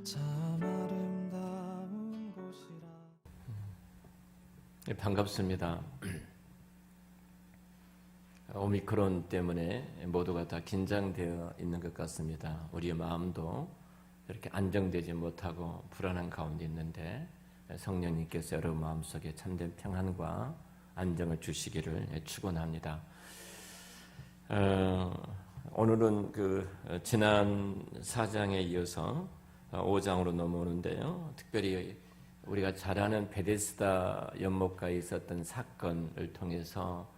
참 아름다운 곳이라. 반갑습니다. 오미크론 때문에 모두가 다 긴장되어 있는 것 같습니다. 우리의 마음도 이렇게 안정되지 못하고 불안한 가운데 있는데 성령님께서 여러분 마음속에 참된 평안과 안정을 주시기를 축원합니다. 오늘은 지난 4장에 이어서 5장으로 넘어오는데요. 특별히 우리가 잘 아는 베데스다 연못가에 있었던 사건을 통해서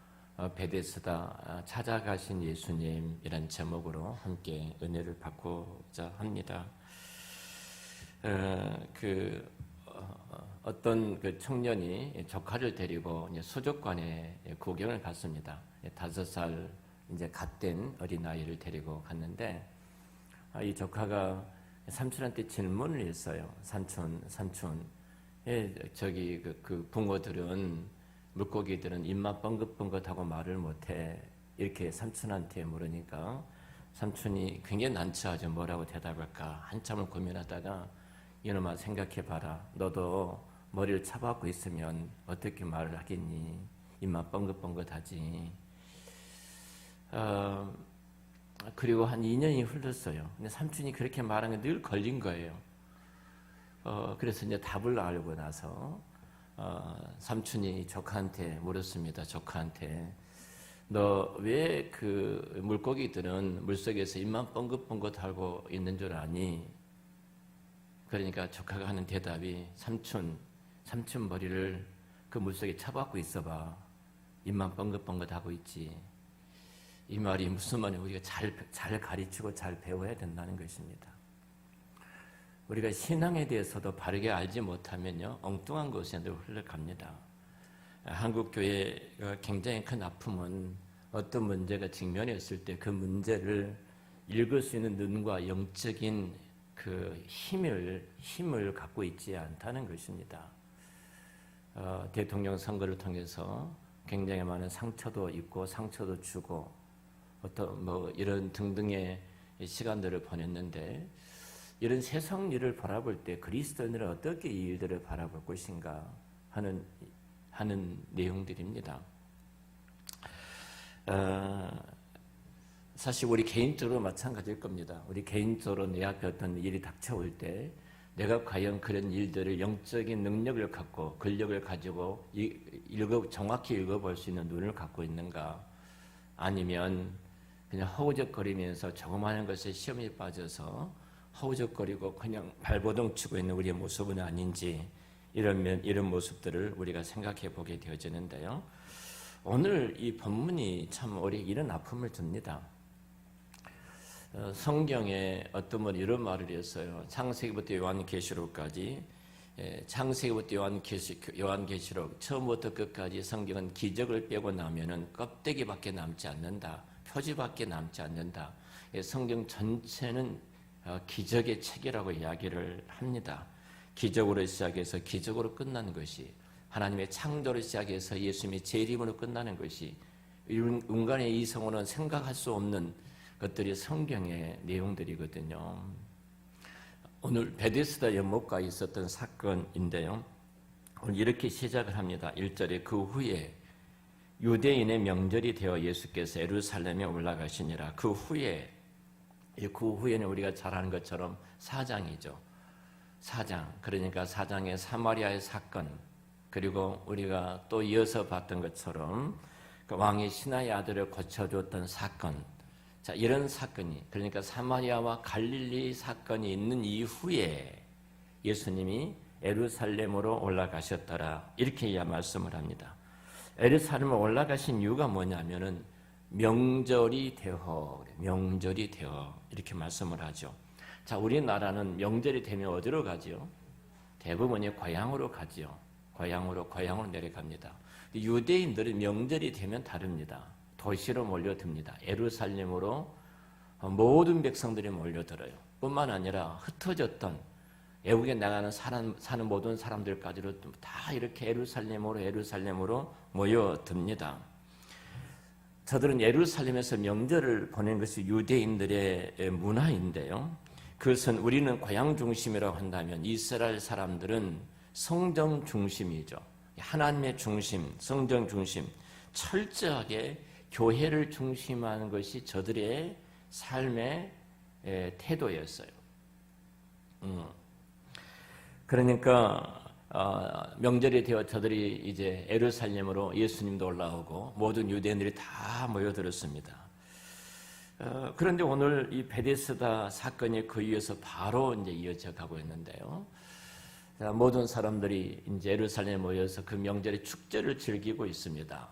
베데스다 찾아가신 예수님이란 제목으로 함께 은혜를 받고자 합니다. 어떤 청년이 조카를 데리고 수족관에 구경을 갔습니다. 5살 이제 갓 된 어린아이를 데리고 갔는데 이 조카가 삼촌한테 질문을 했어요. 삼촌, 저기 그 붕어들은 물고기들은 입만 뻥긋뻥긋하고 말을 못해. 이렇게 삼촌한테 물으니까 삼촌이 굉장히 난처하죠. 뭐라고 대답할까 한참을 고민하다가 이놈아 생각해봐라. 너도 머리를 차박고 있으면 어떻게 말을 하겠니? 입만 뻥긋뻥긋하지. 그리고 한 2년이 흘렀어요. 근데 삼촌이 그렇게 말하는 게 늘 걸린 거예요. 그래서 이제 답을 알고 나서 삼촌이 조카한테 물었습니다. 조카한테 너 왜 그 물고기들은 물속에서 입만 뻥긋뻥긋하고 있는 줄 아니? 그러니까 조카가 하는 대답이 삼촌 머리를 그 물속에 차박고 있어봐. 입만 뻥긋뻥긋하고 있지. 이 말이 무슨 말이냐? 우리가 잘 가르치고 잘 배워야 된다는 것입니다. 우리가 신앙에 대해서도 바르게 알지 못하면요, 엉뚱한 곳에 늘 흘러갑니다. 한국 교회가 굉장히 큰 아픔은 어떤 문제가 직면했을 때 그 문제를 읽을 수 있는 눈과 영적인 그 힘을 갖고 있지 않다는 것입니다. 대통령 선거를 통해서 굉장히 많은 상처도 있고 상처도 주고 이런 등등의 시간들을 보냈는데 이런 세상 일을 바라볼 때 그리스도인들은 어떻게 이 일들을 바라볼 것인가 하는 내용들입니다. 사실 우리 개인적으로 마찬가지일 겁니다. 우리 개인적으로 내 앞에 어떤 일이 닥쳐올 때 내가 과연 그런 일들을 영적인 능력을 갖고 근력을 가지고 정확히 읽어볼 수 있는 눈을 갖고 있는가, 아니면 그냥 허우적거리면서 조그마한 것에 시험에 빠져서 허우적거리고 그냥 발버둥 치고 있는 우리의 모습은 아닌지, 이런 모습들을 우리가 생각해 보게 되어지는데요. 오늘 이 본문이 참 우리 이런 아픔을 줍니다. 성경에 어떤 분이 이런 말을 했어요. 창세기부터 요한계시록까지, 창세기부터 요한계시록 처음부터 끝까지 성경은 기적을 빼고 나면은 껍데기밖에 남지 않는다. 표지밖에 남지 않는다. 성경 전체는 기적의 책이라고 이야기를 합니다. 기적으로 시작해서 기적으로 끝나는 것이, 하나님의 창조로 시작해서 예수님의 재림으로 끝나는 것이, 인간의 이성으로는 생각할 수 없는 것들이 성경의 내용들이거든요. 오늘 베데스다 연못가에 있었던 사건인데요. 오늘 이렇게 시작을 합니다. 1절에 그 후에 유대인의 명절이 되어 예수께서 예루살렘에 올라가시니라. 그 후에는 우리가 잘 아는 것처럼 4장이죠. 4장. 그러니까 4장의 사마리아의 사건, 그리고 우리가 또 이어서 봤던 것처럼 그 왕의 신하의 아들을 고쳐줬던 사건. 자, 이런 사건이, 그러니까 사마리아와 갈릴리 사건이 있는 이후에 예수님이 예루살렘으로 올라가셨더라. 이렇게 말씀을 합니다. 예루살렘에 올라가신 이유가 뭐냐면은 명절이 되어 이렇게 말씀을 하죠. 자, 우리나라는 명절이 되면 어디로 가지요? 대부분이 고향으로 가지요. 고향으로 내려갑니다. 유대인들은 명절이 되면 다릅니다. 도시로 몰려듭니다. 예루살렘으로 모든 백성들이 몰려들어요. 뿐만 아니라 흩어졌던 외국에 나가는 사는 모든 사람들까지도 다 이렇게 예루살렘으로 모여듭니다. 저들은 예루살렘에서 명절을 보낸 것이 유대인들의 문화인데요. 그것은 우리는 고향 중심이라고 한다면 이스라엘 사람들은 성전 중심이죠. 하나님의 중심, 성전 중심, 철저하게 교회를 중심하는 것이 저들의 삶의 태도였어요. 그러니까 명절이 되어 저들이 이제 예루살렘으로 예수님도 올라오고 모든 유대인들이 다 모여들었습니다. 그런데 오늘 이 베데스다 사건이 그 위에서 바로 이제 이어져 가고 있는데요. 모든 사람들이 이제 예루살렘에 모여서 그 명절의 축제를 즐기고 있습니다.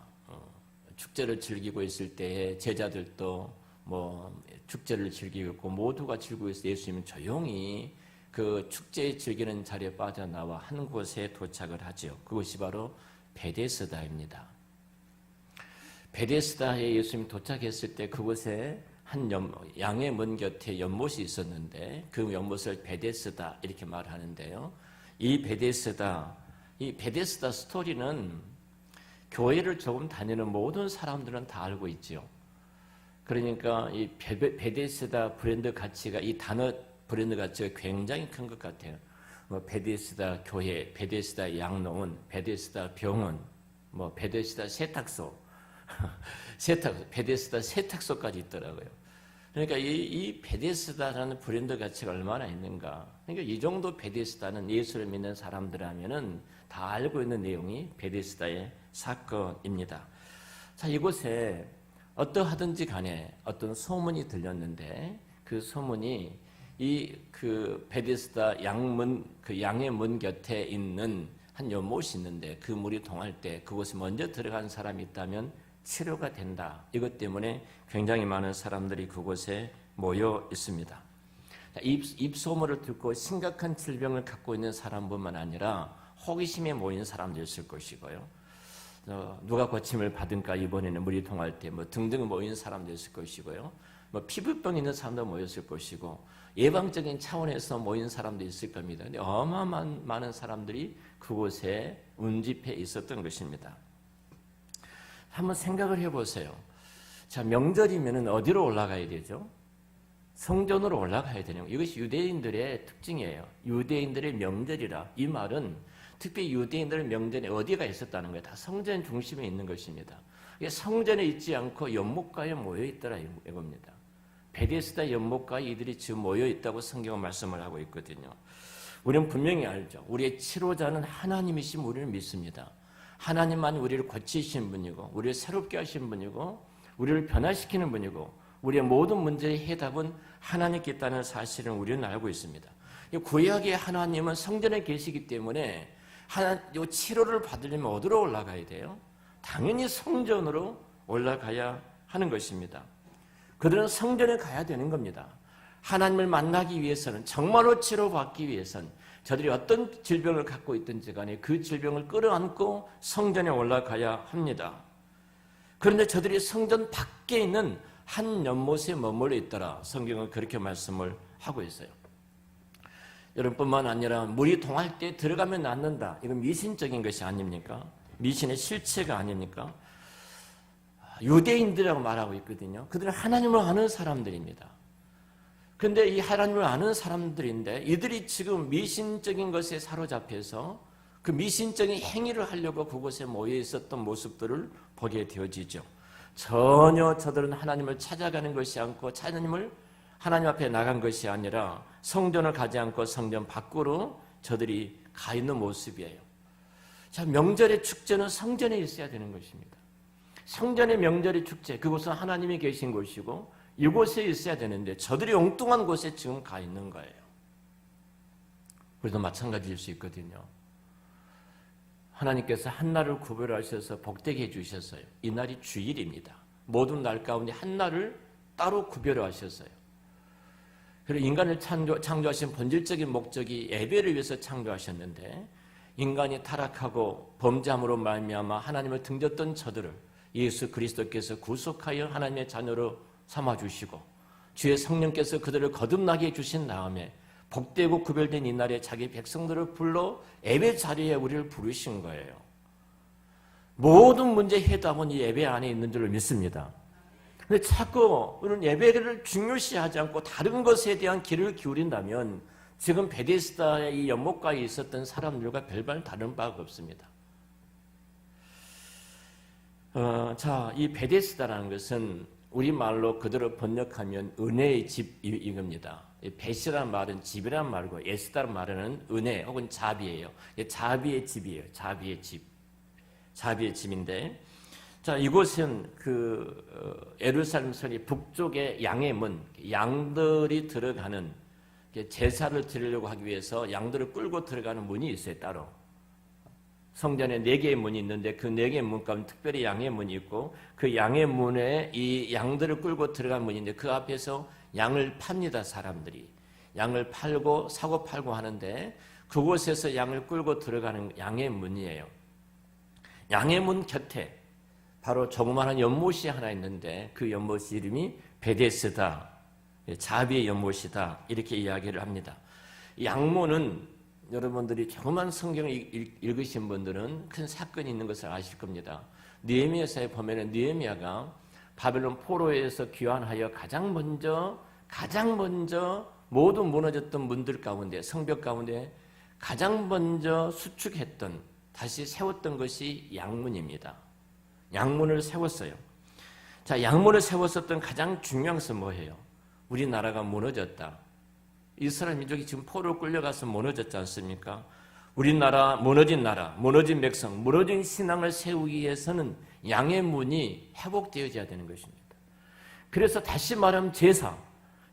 축제를 즐기고 있을 때에 제자들도 뭐 축제를 즐기고 있고 모두가 즐기고 있을 때 예수님은 조용히 그 축제 즐기는 자리에 빠져나와 한 곳에 도착을 하죠. 그것이 바로 베데스다입니다. 베데스다에 예수님이 도착했을 때 그곳에 한 양의 문 곁에 연못이 있었는데 그 연못을 베데스다 이렇게 말하는데요. 이 베데스다 스토리는 교회를 조금 다니는 모든 사람들은 다 알고 있죠. 그러니까 이 베데스다 브랜드 가치가 이 단어 브랜드 가치가 굉장히 큰 것 같아요. 뭐 베데스다 교회, 베데스다 양로원, 베데스다 병원, 뭐 베데스다 세탁소, 베데스다 세탁소까지 있더라고요. 그러니까 이 베데스다라는 브랜드 가치가 얼마나 있는가. 그러니까 이 정도 베데스다는 예수를 믿는 사람들하면은 다 알고 있는 내용이 베데스다의 사건입니다. 자, 이곳에 어떠하든지 간에 어떤 소문이 들렸는데 그 소문이 그 베데스다 양문, 그 양의 문 곁에 있는 한 연못이 있는데 그 물이 동할 때 그곳에 먼저 들어간 사람이 있다면 치료가 된다. 이것 때문에 굉장히 많은 사람들이 그곳에 모여 있습니다. 입소문을 듣고 심각한 질병을 갖고 있는 사람뿐만 아니라 호기심에 모인 사람도 있을 것이고요. 누가 고침을 받은가 이번에는 물이 통할 때 뭐 등등 모인 사람도 있을 것이고요. 뭐 피부병 있는 사람도 모였을 것이고 예방적인 차원에서 모인 사람도 있을 겁니다. 근데 어마어마한 많은 사람들이 그곳에 운집해 있었던 것입니다. 한번 생각을 해보세요. 자, 명절이면 어디로 올라가야 되죠? 성전으로 올라가야 되는 거예요. 이것이 유대인들의 특징이에요. 유대인들의 명절이라. 이 말은 특히 유대인들의 명절에 어디가 있었다는 거예요. 다 성전 중심에 있는 것입니다. 성전에 있지 않고 연못가에 모여 있더라 이겁니다. 베데스다 연못가에 이들이 지금 모여 있다고 성경은 말씀을 하고 있거든요. 우리는 분명히 알죠. 우리의 치료자는 하나님이신 우리를 믿습니다. 하나님만 우리를 고치신 분이고 우리를 새롭게 하신 분이고 우리를 변화시키는 분이고 우리의 모든 문제의 해답은 하나님께 있다는 사실을 우리는 알고 있습니다. 구약의 하나님은 성전에 계시기 때문에 이 치료를 받으려면 어디로 올라가야 돼요? 당연히 성전으로 올라가야 하는 것입니다. 그들은 성전에 가야 되는 겁니다. 하나님을 만나기 위해서는 정말로 치료받기 위해서는 저들이 어떤 질병을 갖고 있든지 간에 그 질병을 끌어안고 성전에 올라가야 합니다. 그런데 저들이 성전 밖에 있는 한 연못에 머물러 있더라. 성경은 그렇게 말씀을 하고 있어요. 여러분뿐만 아니라 물이 동할 때 들어가면 낫는다. 이건 미신적인 것이 아닙니까? 미신의 실체가 아닙니까? 유대인들이라고 말하고 있거든요. 그들은 하나님을 아는 사람들입니다. 그런데 이 하나님을 아는 사람들인데 이들이 지금 미신적인 것에 사로잡혀서 그 미신적인 행위를 하려고 그곳에 모여 있었던 모습들을 보게 되어지죠. 전혀 저들은 하나님을 찾아가는 것이 않고 하나님 앞에 나간 것이 아니라 성전을 가지 않고 성전 밖으로 저들이 가 있는 모습이에요. 자, 명절의 축제는 성전에 있어야 되는 것입니다. 성전의 명절의 축제, 그곳은 하나님이 계신 곳이고 이곳에 있어야 되는데 저들이 엉뚱한 곳에 지금 가 있는 거예요. 우리도 마찬가지일 수 있거든요. 하나님께서 한 날을 구별하셔서 복되게 해주셨어요. 이 날이 주일입니다. 모든 날 가운데 한 날을 따로 구별하셨어요. 그리고 인간을 창조하신 본질적인 목적이 예배를 위해서 창조하셨는데 인간이 타락하고 범죄함으로 말미암아 하나님을 등졌던 저들을 예수 그리스도께서 구속하여 하나님의 자녀로 삼아주시고 주의 성령께서 그들을 거듭나게 해주신 다음에 복되고 구별된 이날에 자기 백성들을 불러 예배 자리에 우리를 부르신 거예요. 모든 문제의 해답은 이 예배 안에 있는 줄을 믿습니다. 근데 자꾸 우리는 예배를 중요시하지 않고 다른 것에 대한 귀를 기울인다면 지금 베데스다의 이 연못가에 있었던 사람들과 별반 다른 바가 없습니다. 이 베데스다라는 것은 우리말로 그대로 번역하면 은혜의 집 이겁니다. 베시라는 말은 집이란 말이고 에스다라는 말은 은혜 혹은 자비예요. 자비의 집이에요. 자비의 집. 자비의 집인데, 자, 이곳은 예루살렘 성의 북쪽의 양의 문, 양들이 들어가는, 제사를 드리려고 하기 위해서 양들을 끌고 들어가는 문이 있어요, 따로. 성전에 4개의 문이 있는데 그 4개의 문 가운데 특별히 양의 문이 있고, 그 양의 문에 이 양들을 끌고 들어가는 문인데 그 앞에서 양을 팝니다, 사람들이. 양을 팔고 사고 팔고 하는데 그곳에서 양을 끌고 들어가는 양의 문이에요. 양의 문 곁에 바로 조그마한 연못이 하나 있는데 그 연못 이름이 베데스다, 자비의 연못이다, 이렇게 이야기를 합니다. 양문은 여러분들이 조그만 성경을 읽으신 분들은 큰 사건이 있는 것을 아실 겁니다. 느헤미야서에 보면은 느헤미야가 바벨론 포로에서 귀환하여 가장 먼저 모두 무너졌던 문들 가운데, 성벽 가운데 가장 먼저 수축했던, 다시 세웠던 것이 양문입니다. 양문을 세웠어요. 자, 양문을 세웠었던 가장 중요한 것은 뭐예요? 우리나라가 무너졌다. 이스라엘 민족이 지금 포로로 끌려가서 무너졌지 않습니까? 우리나라, 무너진 백성, 무너진 신앙을 세우기 위해서는 양의 문이 회복되어져야 되는 것입니다. 그래서 다시 말하면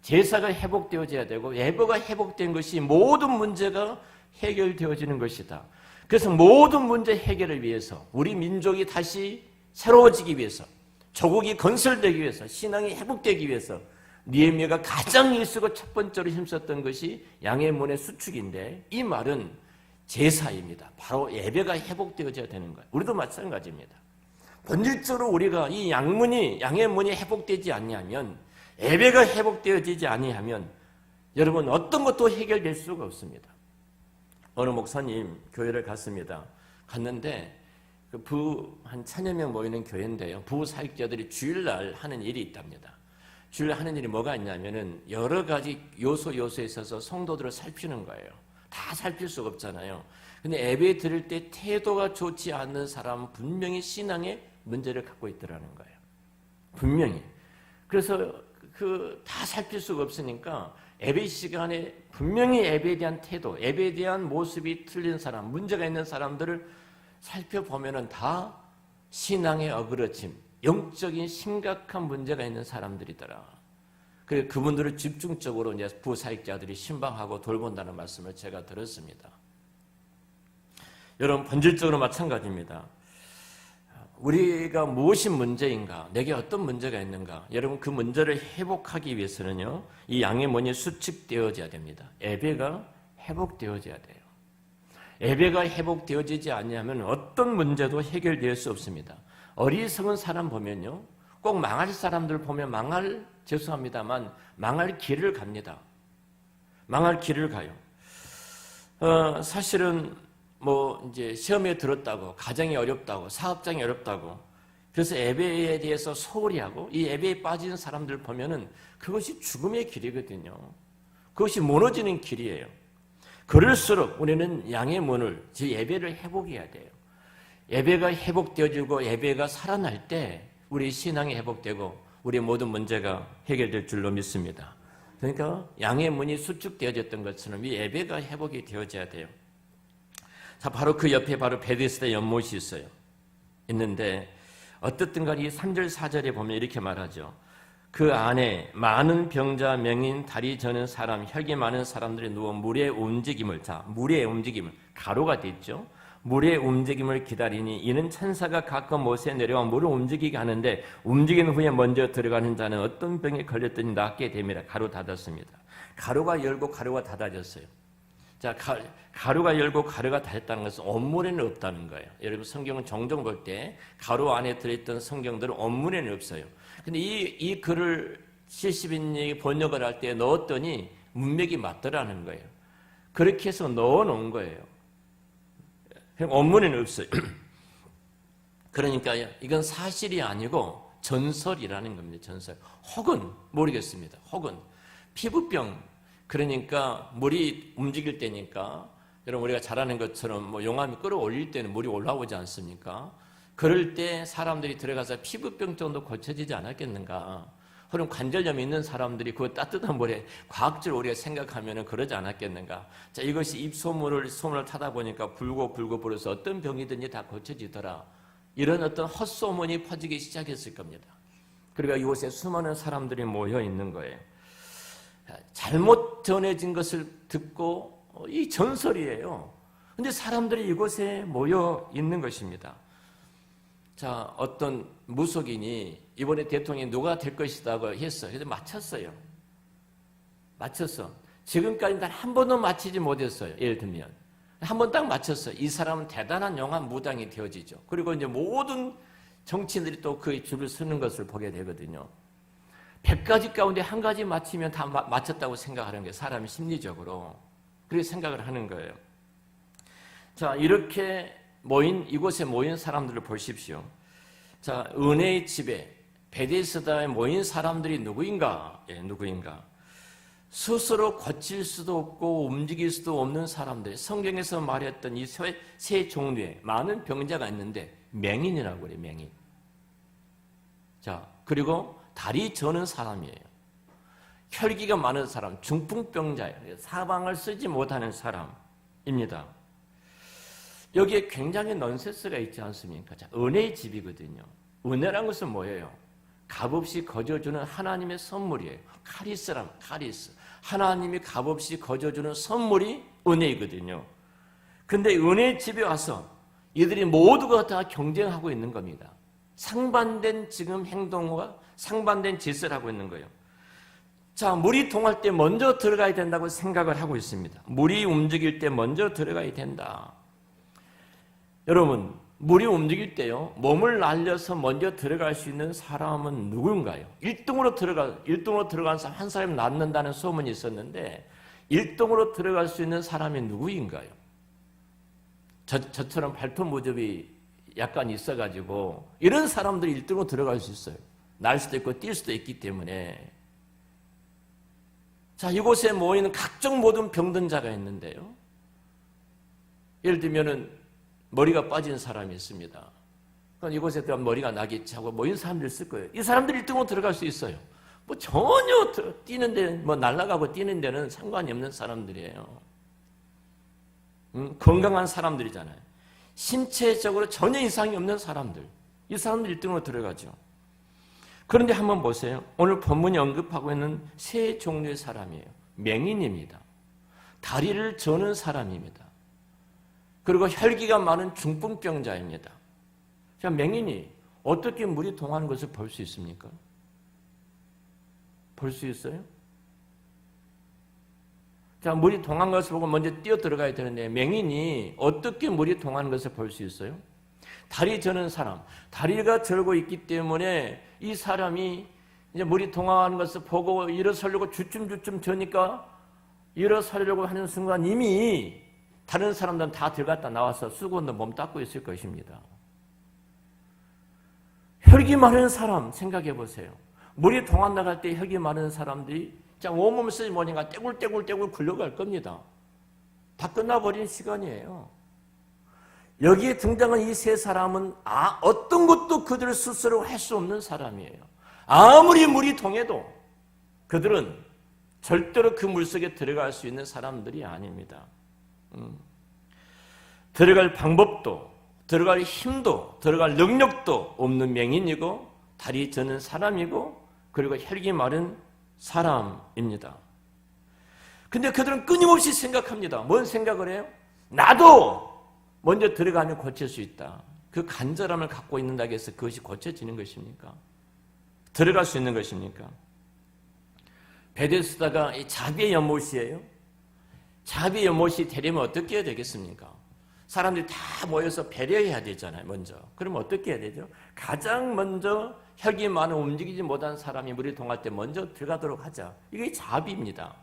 제사가 회복되어져야 되고 예배가 회복된 것이 모든 문제가 해결되어지는 것이다. 그래서 모든 문제 해결을 위해서 우리 민족이 다시 새로워지기 위해서, 조국이 건설되기 위해서, 신앙이 회복되기 위해서 느헤미야가 가장 일쓰고 첫 번째로 힘썼던 것이 양의 문의 수축인데, 이 말은 제사입니다. 바로 예배가 회복되어져야 되는 거예요. 우리도 마찬가지입니다. 본질적으로 우리가 이 양의 문이 회복되지 않냐면, 예배가 회복되어지지 아니하면 여러분 어떤 것도 해결될 수가 없습니다. 어느 목사님 교회를 갔는데 한 1000여 명 모이는 교회인데요. 부사역자들이 주일날 하는 일이 있답니다. 주일날 하는 일이 뭐가 있냐면은 여러 가지 요소에 있어서 성도들을 살피는 거예요. 다 살필 수가 없잖아요. 근데 예배 드릴 때 태도가 좋지 않는 사람은 분명히 신앙에 문제를 갖고 있더라는 거예요. 분명히. 그래서 다 살필 수가 없으니까 예배 시간에 분명히 예배에 대한 태도, 예배에 대한 모습이 틀린 사람, 문제가 있는 사람들을 살펴보면은 다 신앙의 어그러짐, 영적인 심각한 문제가 있는 사람들이더라. 그래서 그분들을 집중적으로 이제 부사역자들이 신방하고 돌본다는 말씀을 제가 들었습니다. 여러분, 본질적으로 마찬가지입니다. 우리가 무엇이 문제인가, 내게 어떤 문제가 있는가, 여러분 그 문제를 회복하기 위해서는요, 이 양의 문이 수축되어져야 됩니다. 예배가 회복되어져야 돼요. 예배가 회복되어지지 않으면 어떤 문제도 해결될 수 없습니다. 어리석은 사람 보면요, 꼭 망할 사람들 보면 죄송합니다만 망할 길을 갑니다. 망할 길을 가요. 사실은 이제 시험에 들었다고, 가정이 어렵다고, 사업장이 어렵다고, 그래서 예배에 대해서 소홀히 하고 이 예배에 빠지는 사람들 보면은 그것이 죽음의 길이거든요. 그것이 무너지는 길이에요. 그럴수록 우리는 양의 문을, 즉 예배를 회복해야 돼요. 예배가 회복되어지고 예배가 살아날 때 우리 신앙이 회복되고 우리 모든 문제가 해결될 줄로 믿습니다. 그러니까 양의 문이 수축되어졌던 것처럼 이 예배가 회복이 되어져야 돼요. 자, 바로 그 옆에 바로 베데스다 연못이 있는데 어떻든 간에 이 3절 4절에 보면 이렇게 말하죠. 그 안에 많은 병자, 명인, 다리 저는 사람, 혈기 많은 사람들이 누워 물의 움직임을, 가로가 됐죠. 물의 움직임을 기다리니 이는 천사가 가끔 못에 내려와 물을 움직이게 하는데 움직인 후에 먼저 들어가는 자는 어떤 병에 걸렸더니 낫게 됨이라. 가로 닫았습니다. 가로가 열고 가로가 닫아졌어요. 자, 가로가 열고 가로가 닫았다는 것은 원문에는 없다는 거예요. 여러분 성경은 종종 볼 때 가로 안에 들어있던 성경들은 원문에는 없어요. 근데 이 글을 70인이 번역을 할 때 넣었더니 문맥이 맞더라는 거예요. 그렇게 해서 넣어놓은 거예요. 원문에는 없어요. 그러니까 이건 사실이 아니고 전설이라는 겁니다. 전설. 혹은 모르겠습니다. 혹은 피부병, 그러니까 물이 움직일 때니까 여러분 우리가 잘 아는 것처럼 뭐 용암이 끌어올릴 때는 물이 올라오지 않습니까? 그럴 때 사람들이 들어가서 피부병 정도 고쳐지지 않았겠는가? 혹은 관절염이 있는 사람들이 그 따뜻한 물에 과학적으로 우리가 생각하면 그러지 않았겠는가? 자, 이것이 입소문을 타다 보니까 불고 불어서 어떤 병이든지 다 고쳐지더라. 이런 어떤 헛소문이 퍼지기 시작했을 겁니다. 그러니까 이곳에 수많은 사람들이 모여 있는 거예요. 잘못 전해진 것을 듣고 이 전설이에요. 그런데 사람들이 이곳에 모여 있는 것입니다. 자, 어떤 무속인이 이번에 대통령이 누가 될 것이라고 했어요. 그래서 맞췄어. 지금까지 단 한 번도 맞히지 못했어요. 예를 들면 한 번 딱 맞췄어요. 이 사람은 대단한 용한 무당이 되어지죠. 그리고 이제 모든 정치인들이 또 그 줄을 서는 것을 보게 되거든요. 100가지 가운데 한 가지 맞히면 다 맞췄다고 생각하는 게 사람이 심리적으로 그렇게 생각을 하는 거예요. 자, 이렇게 이곳에 모인 사람들을 보십시오. 자, 은혜의 집에 베데스다에 모인 사람들이 누구인가? 누구인가? 스스로 고칠 수도 없고 움직일 수도 없는 사람들. 성경에서 말했던 이 세 종류의 많은 병자가 있는데 맹인이라고 그래요. 맹인. 자, 그리고 다리 저는 사람이에요. 혈기가 많은 사람, 중풍병자예요. 사방을 쓰지 못하는 사람입니다. 여기에 굉장히 넌센스가 있지 않습니까? 자, 은혜의 집이거든요. 은혜란 것은 뭐예요? 값없이 거저주는 하나님의 선물이에요. 카리스. 하나님이 값없이 거저주는 선물이 은혜이거든요. 근데 은혜의 집에 와서 이들이 모두가 다 경쟁하고 있는 겁니다. 상반된 지금 행동과 상반된 짓을 하고 있는 거예요. 자, 물이 통할 때 먼저 들어가야 된다고 생각을 하고 있습니다. 물이 움직일 때 먼저 들어가야 된다. 여러분, 물이 움직일 때요, 몸을 날려서 먼저 들어갈 수 있는 사람은 누군가요? 1등으로 들어간 사람, 한 사람이 낫는다는 소문이 있었는데 1등으로 들어갈 수 있는 사람이 누구인가요? 저처럼 발톱 무접이 약간 있어가지고 이런 사람들이 1등으로 들어갈 수 있어요. 날 수도 있고 뛸 수도 있기 때문에. 자, 이곳에 모이는 각종 모든 병든 자가 있는데요. 예를 들면은 머리가 빠진 사람이 있습니다. 그럼 이곳에 들어가면 머리가 나겠지 하고 모인 사람들 있을 거예요. 이 사람들이 1등으로 들어갈 수 있어요. 뭐 전혀 뛰는데, 날아가고 뛰는 데는 상관이 없는 사람들이에요. 건강한 사람들이잖아요. 신체적으로 전혀 이상이 없는 사람들. 이 사람들 1등으로 들어가죠. 그런데 한번 보세요. 오늘 본문이 언급하고 있는 세 종류의 사람이에요. 맹인입니다. 다리를 저는 사람입니다. 그리고 혈기가 많은 중풍병자입니다. 자, 맹인이 어떻게 물이 통하는 것을 볼 수 있습니까? 볼 수 있어요? 자, 물이 통한 것을 보고 먼저 뛰어 들어가야 되는데 맹인이 어떻게 물이 통하는 것을 볼 수 있어요? 다리 저는 사람, 다리가 절고 있기 때문에 이 사람이 이제 물이 통하는 것을 보고 일어서려고 주춤주춤 저니까 일어서려고 하는 순간 이미 다른 사람들은 다 들어갔다 나와서 수건으로 몸 닦고 있을 것입니다. 혈기 많은 사람 생각해 보세요. 물이 통한 나갈 때 혈기 많은 사람들이 온몸을 쓰지 못하니까 떼굴떼굴 굴러갈 겁니다. 다 끝나버린 시간이에요. 여기에 등장한 이 세 사람은 어떤 것도 그들 스스로 할 수 없는 사람이에요. 아무리 물이 통해도 그들은 절대로 그 물속에 들어갈 수 있는 사람들이 아닙니다. 들어갈 방법도, 들어갈 힘도, 들어갈 능력도 없는 맹인이고 다리 저는 사람이고 그리고 혈기 마른 사람입니다. 근데 그들은 끊임없이 생각합니다. 뭔 생각을 해요? 나도 먼저 들어가면 고칠 수 있다. 그 간절함을 갖고 있는다고 해서 그것이 고쳐지는 것입니까? 들어갈 수 있는 것입니까? 베데스다가 이 자비의 연못이에요. 자비의 연못이 되려면 어떻게 해야 되겠습니까? 사람들이 다 모여서 배려해야 되잖아요, 먼저. 그러면 어떻게 해야 되죠? 가장 먼저 혈기 많은 움직이지 못한 사람이 물이 통할 때 먼저 들어가도록 하자. 이게 자비입니다.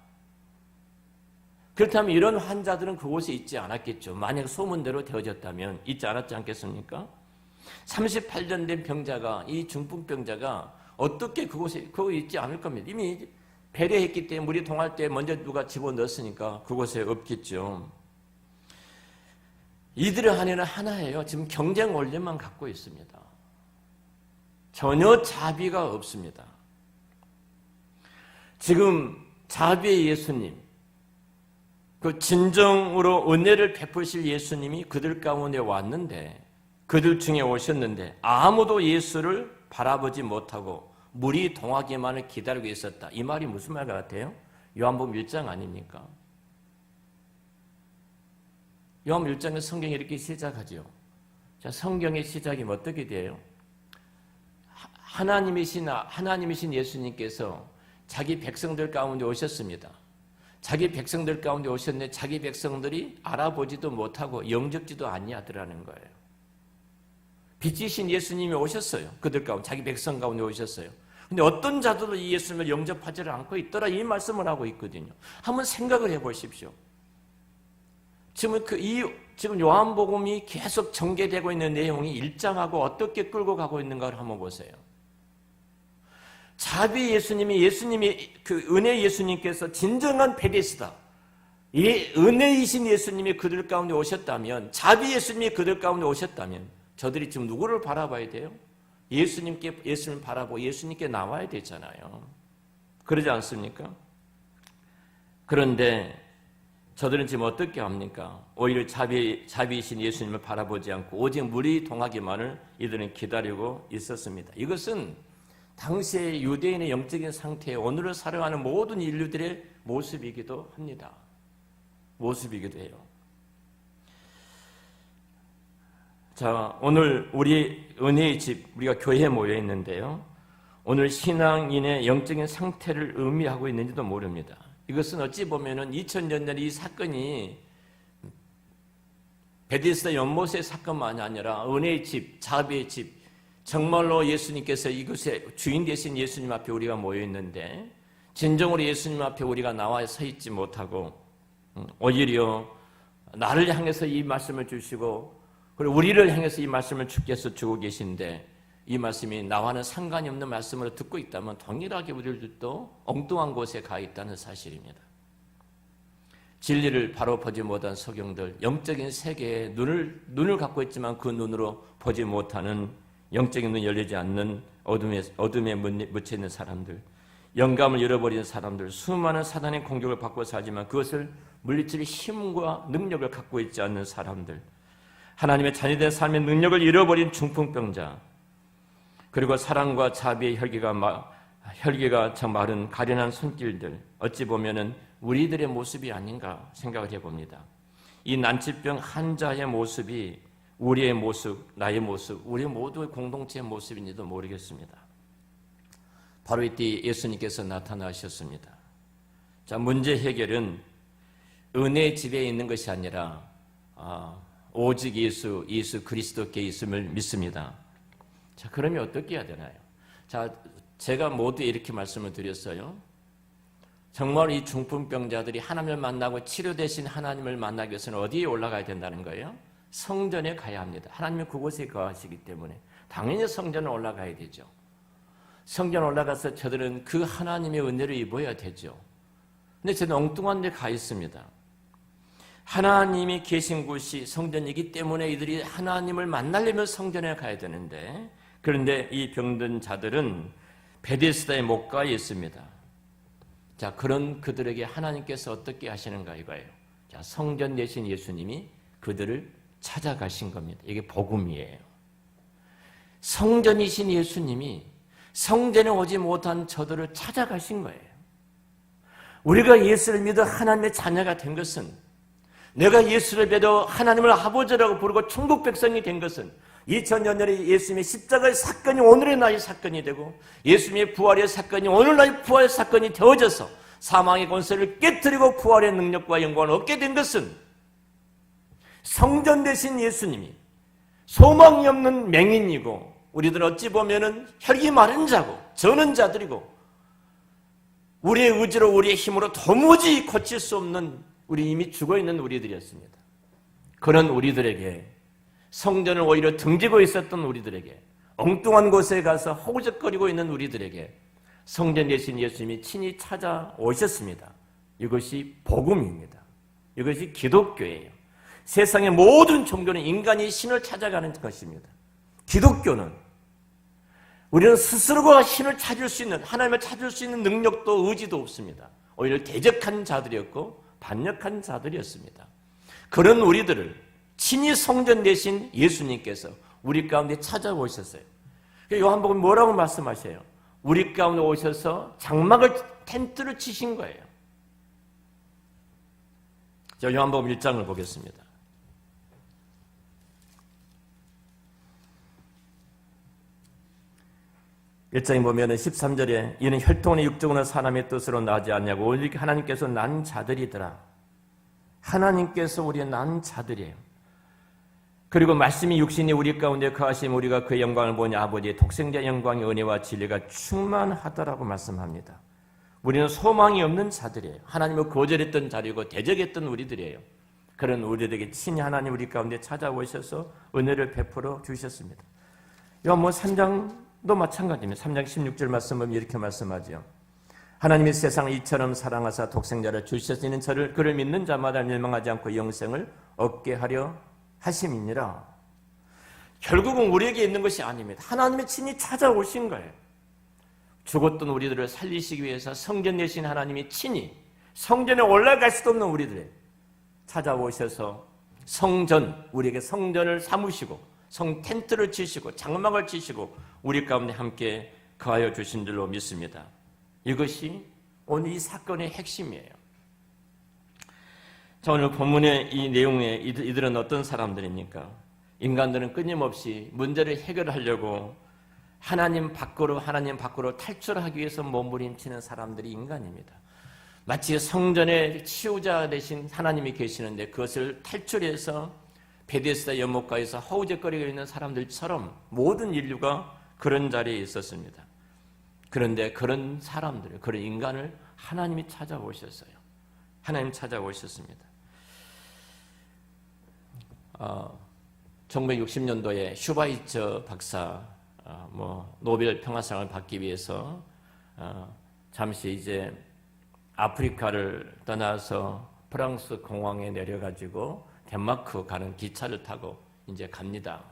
그렇다면 이런 환자들은 그곳에 있지 않았겠죠. 만약 소문대로 되어졌다면 있지 않았지 않겠습니까? 38년 된 병자가, 이 중풍병자가 어떻게 그곳에 있지 않을 겁니다. 이미 배려했기 때문에 물이 동할 때 먼저 누가 집어넣었으니까 그곳에 없겠죠. 이들의 한해는 하나예요. 지금 경쟁 원리만 갖고 있습니다. 전혀 자비가 없습니다. 지금 자비의 예수님, 그 진정으로 은혜를 베푸실 예수님이 그들 가운데 왔는데, 그들 중에 오셨는데 아무도 예수를 바라보지 못하고 물이 동하기만을 기다리고 있었다. 이 말이 무슨 말 같아요? 요한복음 1장 아닙니까? 요한복음 1장은 성경이 이렇게 시작하죠. 자, 성경의 시작이 어떻게 돼요? 하나님이신 예수님께서 자기 백성들 가운데 오셨습니다. 자기 백성들 가운데 오셨는데 자기 백성들이 알아보지도 못하고 영접지도 아니하더라는 거예요. 빛이신 예수님이 오셨어요. 그들 가운데, 자기 백성 가운데 오셨어요. 근데 어떤 자들도 이 예수님을 영접하지를 않고 있더라, 이 말씀을 하고 있거든요. 한번 생각을 해보십시오. 지금 요한복음이 계속 전개되고 있는 내용이 1장하고 어떻게 끌고 가고 있는가를 한번 보세요. 자비 예수님이 그 은혜 예수님께서 진정한 베데스다, 이 은혜이신 예수님이 그들 가운데 오셨다면, 자비 예수님이 그들 가운데 오셨다면 저들이 지금 누구를 바라봐야 돼요? 예수님을 바라보고 예수님께 나와야 되잖아요. 그러지 않습니까? 그런데 저들은 지금 어떻게 합니까? 오히려 자비이신 예수님을 바라보지 않고 오직 물이 동하기만을 이들은 기다리고 있었습니다. 이것은 당시의 유대인의 영적인 상태에 오늘을 살아가는 모든 인류들의 모습이기도 합니다. 모습이기도 해요. 자, 오늘 우리 은혜의 집, 우리가 교회에 모여 있는데요. 오늘 신앙인의 영적인 상태를 의미하고 있는지도 모릅니다. 이것은 어찌 보면은 2000년 전에 이 사건이 베데스다 연못의 사건만이 아니라 은혜의 집, 자비의 집, 정말로 예수님께서 이곳에 주인 되신 예수님 앞에 우리가 모여 있는데 진정으로 예수님 앞에 우리가 나와 서 있지 못하고 오히려 나를 향해서 이 말씀을 주시고 그리고 우리를 향해서 이 말씀을 주께서 주고 계신데 이 말씀이 나와는 상관이 없는 말씀으로 듣고 있다면 동일하게 우리들도 엉뚱한 곳에 가 있다는 사실입니다. 진리를 바로 보지 못한 소경들, 영적인 세계에 눈을 갖고 있지만 그 눈으로 보지 못하는, 영적인 눈이 열리지 않는 어둠에 묻혀 있는 사람들, 영감을 잃어버린 사람들, 수많은 사단의 공격을 받고 살지만 그것을 물리칠 힘과 능력을 갖고 있지 않는 사람들, 하나님의 자녀된 삶의 능력을 잃어버린 중풍병자, 그리고 사랑과 자비의 혈기가 참 마른 가련한 손길들, 어찌 보면은 우리들의 모습이 아닌가 생각을 해봅니다. 이 난치병 환자의 모습이 우리의 모습, 나의 모습, 우리 모두의 공동체의 모습인지도 모르겠습니다. 바로 이때 예수님께서 나타나셨습니다. 자, 문제 해결은 은혜의 집에 있는 것이 아니라 오직 예수 그리스도께 있음을 믿습니다. 자, 그러면 어떻게 해야 되나요? 자, 제가 모두 이렇게 말씀을 드렸어요. 정말 이 중풍병자들이 하나님을 만나고 치료 대신 하나님을 만나기 위해서는 어디에 올라가야 된다는 거예요? 성전에 가야 합니다. 하나님은 그곳에 거하시기 때문에 당연히 성전에 올라가야 되죠. 성전 올라가서 저들은 그 하나님의 은혜를 입어야 되죠. 근데 저는 엉뚱한 데 가 있습니다. 하나님이 계신 곳이 성전이기 때문에 이들이 하나님을 만나려면 성전에 가야 되는데, 그런데 이 병든 자들은 베데스다의 목가에 있습니다. 자, 그런 그들에게 하나님께서 어떻게 하시는가 이거예요. 자, 성전 되신 예수님이 그들을 찾아가신 겁니다. 이게 복음이에요. 성전이신 예수님이 성전에 오지 못한 저들을 찾아가신 거예요. 우리가 예수를 믿어 하나님의 자녀가 된 것은, 내가 예수를 믿어 하나님을 아버지라고 부르고 천국 백성이 된 것은 2000년 전에 예수님의 십자가의 사건이 오늘의 나의 사건이 되고 예수님의 부활의 사건이 오늘날의 부활의 사건이 되어져서 사망의 권세를 깨뜨리고 부활의 능력과 영광을 얻게 된 것은 성전 되신 예수님이 소망이 없는 맹인이고 우리들 어찌 보면은 혈기 마른 자고 저는 자들이고 우리의 의지로 우리의 힘으로 도무지 고칠 수 없는 우리 이미 죽어있는 우리들이었습니다. 그런 우리들에게 성전을 오히려 등지고 있었던 우리들에게, 엉뚱한 곳에 가서 허우적거리고 있는 우리들에게 성전 대신 예수님이 친히 찾아오셨습니다. 이것이 복음입니다. 이것이 기독교예요. 세상의 모든 종교는 인간이 신을 찾아가는 것입니다. 기독교는 우리는 스스로가 신을 찾을 수 있는, 하나님을 찾을 수 있는 능력도 의지도 없습니다. 오히려 대적한 자들이었고 반역한 자들이었습니다. 그런 우리들을 친히 성전 대신 예수님께서 우리 가운데 찾아오셨어요. 요한복음 뭐라고 말씀하셔요? 우리 가운데 오셔서 장막을, 텐트를 치신 거예요. 자, 요한복음 1장을 보겠습니다. 1장에 보면 13절에 이는 혈통의 육정으로 사람의 뜻으로 나지 않냐고 오직 하나님께서 난 자들이더라. 하나님께서 우리의 난 자들이에요. 그리고 말씀이 육신이 우리 가운데 거하심 우리가 그의 영광을 보니 아버지의 독생자 영광의 은혜와 진리가 충만하더라고 말씀합니다. 우리는 소망이 없는 자들이에요. 하나님을 거절했던 자리고 대적했던 우리들이에요. 그런 우리들에게 친히 하나님 우리 가운데 찾아오셔서 은혜를 베풀어 주셨습니다. 요한복음 3장도 마찬가지입니다. 3장 16절 말씀은 이렇게 말씀하죠. 하나님이 세상을 이처럼 사랑하사 독생자를 주셨으니 저를 그를 믿는 자마다 멸망하지 않고 영생을 얻게 하려 하심이니라. 결국은 우리에게 있는 것이 아닙니다. 하나님이 친히 찾아오신 거예요. 죽었던 우리들을 살리시기 위해서 성전 내신 하나님이 친히 성전에 올라갈 수도 없는 우리들을 찾아오셔서 성전, 우리에게 성전을 삼으시고 성 텐트를 치시고 장막을 치시고 우리 가운데 함께 거하여 주신 줄로 믿습니다. 이것이 오늘 이 사건의 핵심이에요. 자, 오늘 본문의 이 내용에 이들은 어떤 사람들입니까? 인간들은 끊임없이 문제를 해결하려고 하나님 밖으로 탈출하기 위해서 몸부림치는 사람들이 인간입니다. 마치 성전의 치유자 되신 하나님이 계시는데 그것을 탈출해서 베데스다 연못가에서 허우적거리고 있는 사람들처럼 모든 인류가 그런 자리에 있었습니다. 그런데 그런 사람들, 그런 인간을 하나님이 찾아오셨어요. 하나님 찾아오셨습니다. 1960년도에 슈바이처 박사 노벨 평화상을 받기 위해서 잠시 이제 아프리카를 떠나서 프랑스 공항에 내려가지고 덴마크 가는 기차를 타고 이제 갑니다.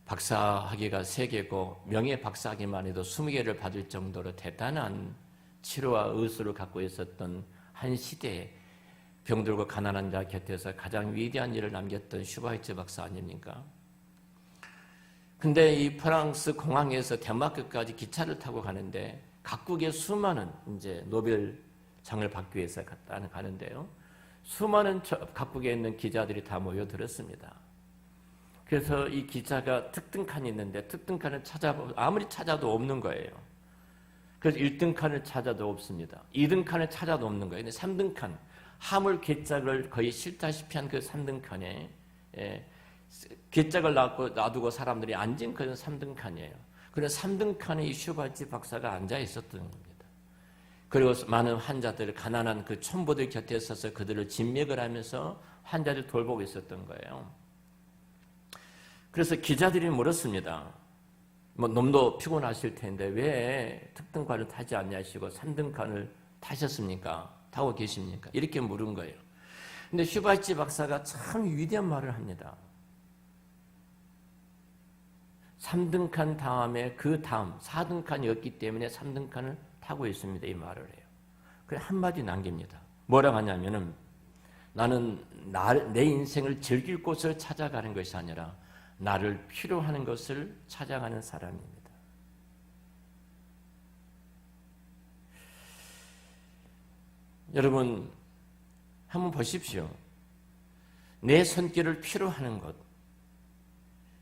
박사학위가 3개고 명예 박사학위만 해도 20개를 받을 정도로 대단한 치료와 의술을 갖고 있었던 한 시대에 병들고 가난한 자 곁에서 가장 위대한 일을 남겼던 슈바이처 박사 아닙니까? 근데 이 프랑스 공항에서 덴마크까지 기차를 타고 가는데 각국의 수많은 이제 노벨상을 받기 위해서 가는데요. 수많은 각국에 있는 기자들이 다 모여들었습니다. 그래서 이 기자가 특등 칸이 있는데 특등 칸을 아무리 찾아도 없는 거예요. 그래서 1등 칸을 찾아도 없습니다. 2등 칸을 찾아도 없는 거예요. 근데 3등 칸, 화물 괴짝을 거의 싣다시피 한 그 3등 칸에 괴짝을 놔두고 사람들이 앉은 그런 3등 칸이에요. 그래서 3등 칸에 이 슈바이처 박사가 앉아 있었던 겁니다. 그리고 많은 환자들, 가난한 그 촌부들 곁에 서서 그들을 진맥을 하면서 환자들 돌보고 있었던 거예요. 그래서 기자들이 물었습니다. 놈도 피곤하실 텐데 왜 특등칸을 타지 않냐시고 3등칸을 타셨습니까? 타고 계십니까? 이렇게 물은 거예요. 근데 슈바이처 박사가 참 위대한 말을 합니다. 3등칸 다음에 그 다음 4등칸이었기 때문에 3등칸을 타고 있습니다. 이 말을 해요. 그래 한마디 남깁니다. 뭐라고 하냐면은 나는 내 인생을 즐길 곳을 찾아가는 것이 아니라 나를 필요하는 것을 찾아가는 사람입니다. 여러분 한번 보십시오. 내 손길을 필요하는 것.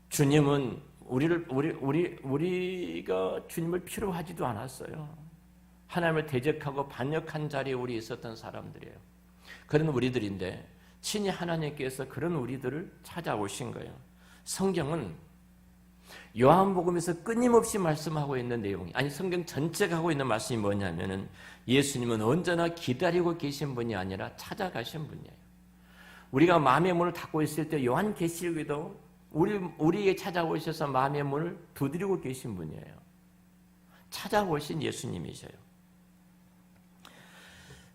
주님은 우리가 주님을 필요하지도 않았어요. 하나님을 대적하고 반역한 자리에 우리 있었던 사람들이에요. 그런 우리들인데 친히 하나님께서 그런 우리들을 찾아오신 거예요. 성경은 요한복음에서 끊임없이 말씀하고 있는 내용이 성경 전체가 하고 있는 말씀이 뭐냐면은 예수님은 언제나 기다리고 계신 분이 아니라 찾아가신 분이에요. 우리가 마음의 문을 닫고 있을 때 요한계시록에도 우리에게 찾아오셔서 마음의 문을 두드리고 계신 분이에요. 찾아오신 예수님이셔요.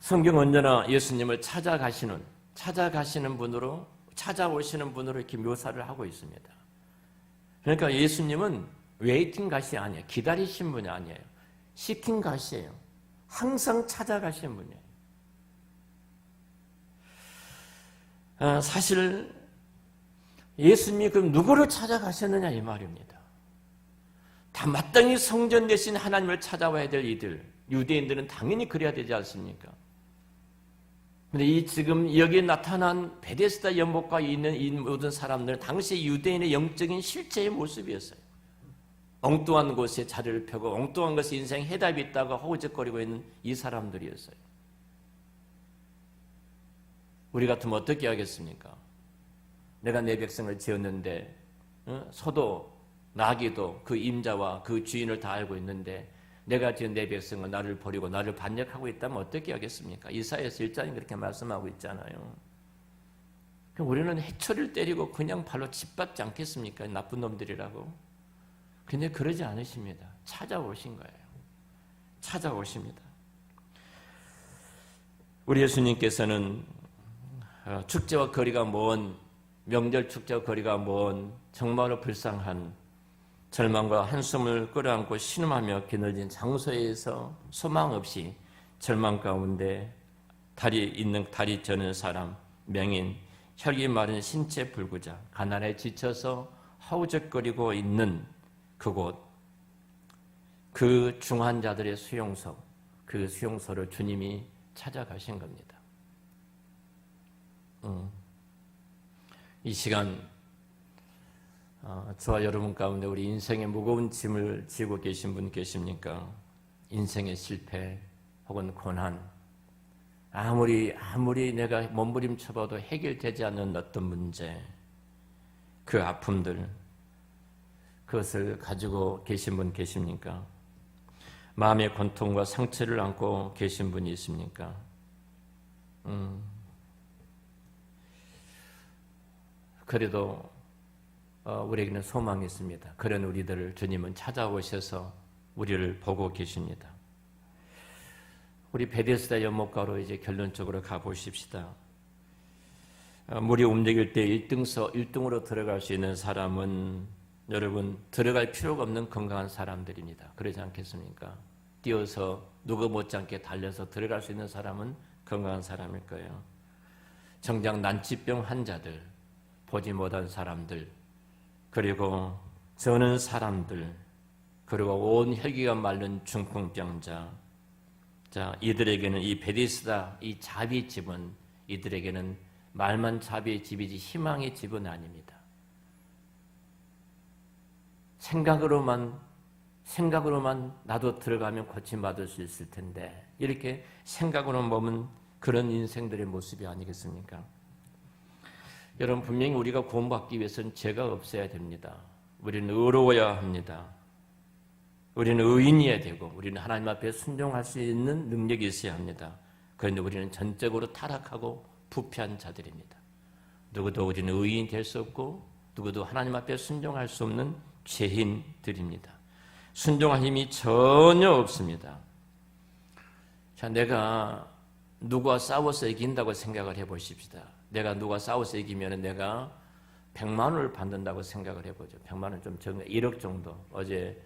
성경 언제나 예수님을 찾아가시는 분으로, 찾아오시는 분으로 이렇게 묘사를 하고 있습니다. 그러니까 예수님은 웨이팅 갓이 아니에요. 기다리신 분이 아니에요. 시킹 갓이에요. 항상 찾아가신 분이에요. 사실 예수님이 그럼 누구를 찾아가셨느냐 이 말입니다. 다 마땅히 성전 대신 하나님을 찾아와야 될 이들, 유대인들은 당연히 그래야 되지 않습니까? 근데 이 지금 여기에 나타난 베데스다 연못가에 있는 이 모든 사람들은 당시 유대인의 영적인 실체의 모습이었어요. 엉뚱한 곳에 자리를 펴고 엉뚱한 것에 인생 해답이 있다고 허우적거리고 있는 이 사람들이었어요. 우리 같으면 어떻게 하겠습니까? 내가 내 백성을 지었는데 소도 나귀도 그 임자와 그 주인을 다 알고 있는데 내가 지은 내 백성은 나를 버리고 나를 반역하고 있다면 어떻게 하겠습니까? 이사야서 1장이 그렇게 말씀하고 있잖아요. 그럼 우리는 해초를 때리고 그냥 발로 짓밟지 않겠습니까? 나쁜 놈들이라고. 근데 그러지 않으십니다. 찾아오신 거예요. 찾아오십니다. 우리 예수님께서는 축제와 거리가 먼, 명절 축제와 거리가 먼 정말로 불쌍한 절망과 한숨을 끌어안고 신음하며 기늘진 장소에서 소망 없이 절망 가운데 다리 저는 사람, 명인, 혈기 마른 신체 불구자, 가난에 지쳐서 허우적거리고 있는 그곳, 그 중한 자들의 수용소, 그 수용소를 주님이 찾아가신 겁니다. 이 시간 저와 여러분 가운데 우리 인생의 무거운 짐을 지고 계신 분 계십니까? 인생의 실패 혹은 고난, 아무리 내가 몸부림쳐봐도 해결되지 않는 어떤 문제, 그 아픔들, 그것을 가지고 계신 분 계십니까? 마음의 고통과 상처를 안고 계신 분이 있습니까? 그래도 우리에게는 소망이 있습니다. 그런 우리들을 주님은 찾아오셔서 우리를 보고 계십니다. 우리 베데스다 연못가로 이제 결론적으로 가보십시다. 물이 움직일 때 1등으로 들어갈 수 있는 사람은 여러분 들어갈 필요가 없는 건강한 사람들입니다. 그러지 않겠습니까? 뛰어서 누구 못지않게 달려서 들어갈 수 있는 사람은 건강한 사람일 거예요. 정작 난치병 환자들, 보지 못한 사람들, 그리고 저는 사람들, 그리고 온 혈기가 마른 중풍병자, 자, 이들에게는 이 베데스다, 이 자비의 집은 이들에게는 말만 자비의 집이지 희망의 집은 아닙니다. 생각으로만 나도 들어가면 고침받을 수 있을 텐데 이렇게 생각으로 머문 그런 인생들의 모습이 아니겠습니까? 여러분 분명히 우리가 구원받기 위해서는 죄가 없어야 됩니다. 우리는 의로워야 합니다. 우리는 의인이어야 되고 우리는 하나님 앞에 순종할 수 있는 능력이 있어야 합니다. 그런데 우리는 전적으로 타락하고 부패한 자들입니다. 누구도 우리는 의인이 될 수 없고 누구도 하나님 앞에 순종할 수 없는 죄인들입니다. 순종할 힘이 전혀 없습니다. 자, 내가 누구와 싸워서 이긴다고 생각을 해보십시다. 내가 누가 싸워서 이기면 내가 100만 원을 받는다고 생각을 해보죠. 100만 원 좀 적은 1억 정도. 어제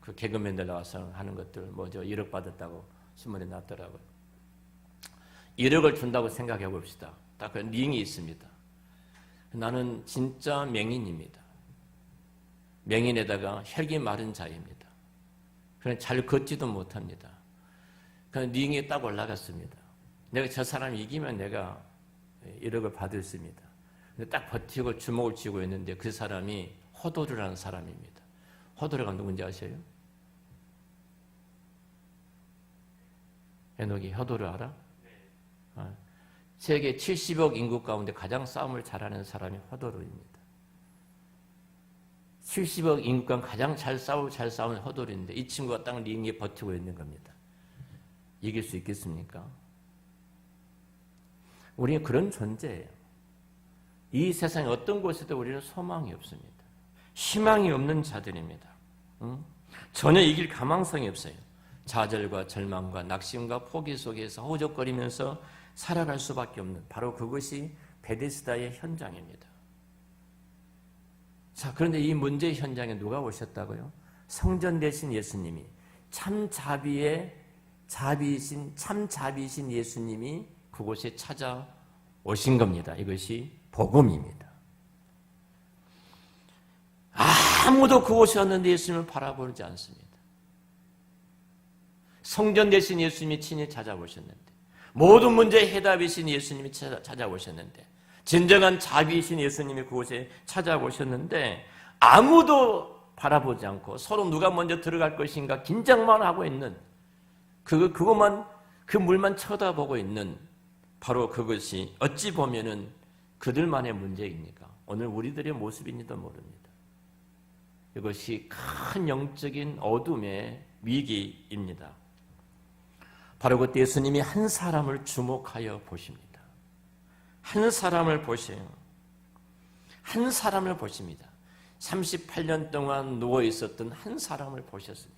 그 개그맨들 나와서 하는 것들 1억 받았다고 신문에 났더라고요. 1억을 준다고 생각해 봅시다. 딱 그 링이 있습니다. 나는 진짜 맹인입니다. 맹인에다가 혈기 마른 자입니다. 그냥 잘 걷지도 못합니다. 그냥 링에 딱 올라갔습니다. 내가 저 사람 이기면 내가 1억을 받을 수 있습니다. 근데 딱 버티고 주먹을 쥐고 있는데 그 사람이 호도르라는 사람입니다. 호도르가 누군지 아세요? 에녹이 호도르 알아? 세계 70억 인구 가운데 가장 싸움을 잘하는 사람이 호도르입니다. 70억 인구 가운데 가장 잘 싸우는 호도르인데 이 친구가 딱 링에 버티고 있는 겁니다. 이길 수 있겠습니까? 우리는 그런 존재예요. 이 세상의 어떤 곳에도 우리는 소망이 없습니다. 희망이 없는 자들입니다. 전혀 이길 가망성이 없어요. 좌절과 절망과 낙심과 포기 속에서 허우적거리면서 살아갈 수밖에 없는 바로 그것이 베데스다의 현장입니다. 자, 그런데 이 문제의 현장에 누가 오셨다고요? 성전 되신 예수님이, 참 자비이신 예수님이 그곳에 찾아오신 겁니다. 이것이 복음입니다. 아무도 그곳에 왔는데 예수님을 바라보지 않습니다. 성전 되신 예수님이 친히 찾아오셨는데, 모든 문제의 해답이신 예수님이 찾아오셨는데, 진정한 자비이신 예수님이 그곳에 찾아오셨는데 아무도 바라보지 않고 서로 누가 먼저 들어갈 것인가 긴장만 하고 있는 그것만, 그 물만 쳐다보고 있는 바로 그것이 어찌 보면은 그들만의 문제입니까? 오늘 우리들의 모습인지도 모릅니다. 이것이 큰 영적인 어둠의 위기입니다. 바로 그때 예수님이 한 사람을 주목하여 보십니다. 한 사람을 보세요. 한 사람을 보십니다. 38년 동안 누워 있었던 한 사람을 보셨습니다.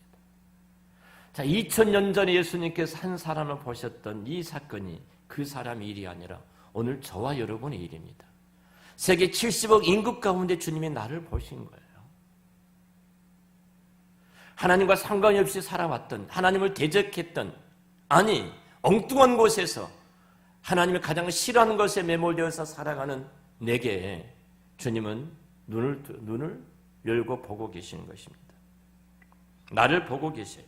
자, 2000년 전에 예수님께서 한 사람을 보셨던 이 사건이 그 사람 일이 아니라 오늘 저와 여러분의 일입니다. 세계 70억 인구 가운데 주님이 나를 보신 거예요. 하나님과 상관이 없이 살아왔던, 하나님을 대적했던, 아니 엉뚱한 곳에서 하나님을 가장 싫어하는 것에 매몰되어서 살아가는 내게 주님은 눈을 열고 보고 계시는 것입니다. 나를 보고 계세요.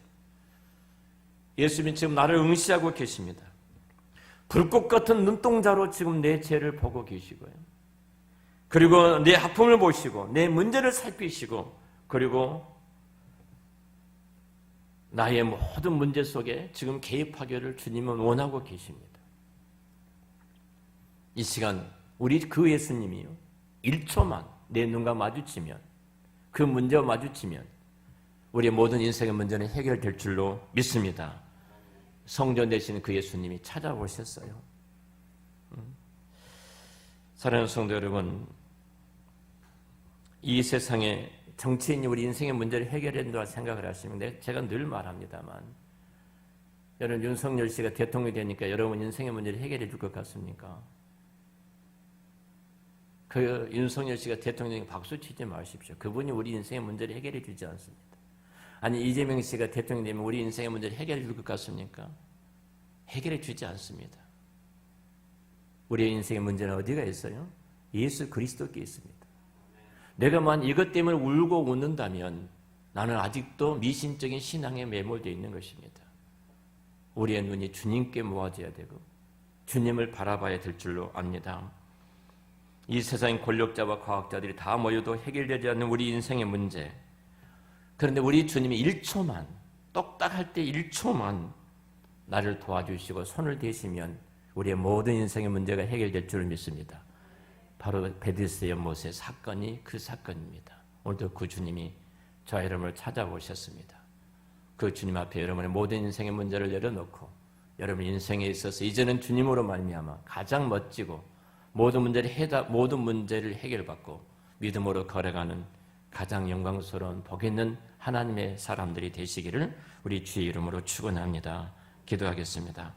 예수님이 지금 나를 응시하고 계십니다. 불꽃 같은 눈동자로 지금 내 죄를 보고 계시고요. 그리고 내 아픔을 보시고 내 문제를 살피시고 그리고 나의 모든 문제 속에 지금 개입하기를 주님은 원하고 계십니다. 이 시간 우리 그 예수님이요 1초만 내 눈과 마주치면 그 문제와 마주치면 우리의 모든 인생의 문제는 해결될 줄로 믿습니다. 성전 되시는 그 예수님이 찾아오셨어요. 사랑하는 성도 여러분, 이 세상에 정치인이 우리 인생의 문제를 해결한다고 생각을 하시면 제가 늘 말합니다만 여러분 윤석열 씨가 대통령이 되니까 여러분 인생의 문제를 해결해 줄 것 같습니까? 그 윤석열 씨가 대통령에게 박수 치지 마십시오. 그분이 우리 인생의 문제를 해결해 주지 않습니다. 아니 이재명 씨가 대통령이 되면 우리 인생의 문제를 해결해 줄 것 같습니까? 해결해 주지 않습니다. 우리의 인생의 문제는 어디가 있어요? 예수 그리스도께 있습니다. 내가 만 이것 때문에 울고 웃는다면 나는 아직도 미신적인 신앙에 매몰되어 있는 것입니다. 우리의 눈이 주님께 모아져야 되고 주님을 바라봐야 될 줄로 압니다. 이 세상의 권력자와 과학자들이 다 모여도 해결되지 않는 우리 인생의 문제. 그런데 우리 주님이 1초만, 똑딱할 때 1초만 나를 도와주시고 손을 대시면 우리의 모든 인생의 문제가 해결될 줄 믿습니다. 바로 베데스다 연못의 사건이 그 사건입니다. 오늘도 그 주님이 저와 여러분을 찾아오셨습니다. 그 주님 앞에 여러분의 모든 인생의 문제를 내려놓고 여러분 인생에 있어서 이제는 주님으로 말미암아 가장 멋지고 모든 문제를 해결받고 믿음으로 걸어가는 가장 영광스러운 복 있는 하나님의 사람들이 되시기를 우리 주의 이름으로 축원합니다. 기도하겠습니다.